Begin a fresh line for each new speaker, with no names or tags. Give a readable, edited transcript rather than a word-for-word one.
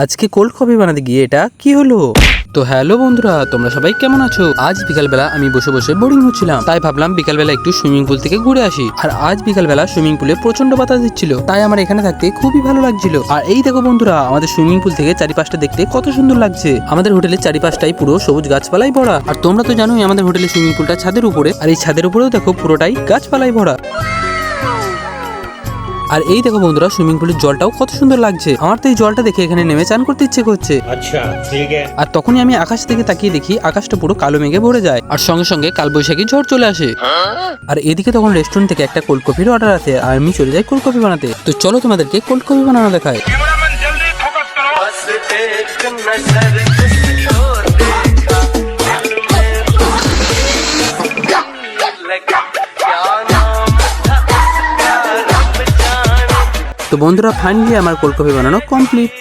আজকে cold coffee বানাতে গিয়ে এটা কি হলো। তো হ্যালো বন্ধুরা, তোমরা সবাই কেমন আছো? আজ বিকালবেলা আমি বসে বসে বোরিং হচ্ছিলাম, তাই ভাবলাম বিকালবেলা একটু সুইমিং পুল থেকে ঘুরে আসি। আর আজ বিকালবেলা সুইমিং পুলে প্রচন্ড বাতাস দিচ্ছিল, তাই আমার এখানে থাকতে খুবই ভালো লাগছিল। আর এই দেখো বন্ধুরা, আমাদের সুইমিং পুল থেকে চারিপাশটা দেখতে কত সুন্দর লাগছে। আমাদের হোটেলের চারিপাশটাই পুরো সবুজ গাছপালাই ভরা। আর তোমরা তো জানোই আমাদের হোটেলের সুইমিং পুলটা ছাদের উপরে, আর এই ছাদের উপরেও দেখো পুরোটাই গাছপালাই ভরা। আর এই দেখো বন্ধুরা, সুইমিং পুলের জলটাও কত সুন্দর লাগছে। আমার তো এই জলটা দেখে এখানে নেমে চান করতে ইচ্ছে করছে।
আচ্ছা ঠিক আছে।
আর তখনই আমি আকাশ থেকে তাকিয়ে দেখি আকাশটা পুরো কালো মেঘে ভরে যায়, আর সঙ্গে সঙ্গে কালবৈশাখী ঝড় চলে আসে। আর এদিকে তখন রেস্টুরেন্ট থেকে একটা কোল্ড কফির অর্ডার আসে, আর আমি চলে যাই কোল্ড কফি বানাতে। তো চলো তোমাদেরকে কোল্ড কফি বানানো দেখায়। তো বন্ধুরা, ফাইনালি আমার কোল্ড কফি বানানো কমপ্লিট।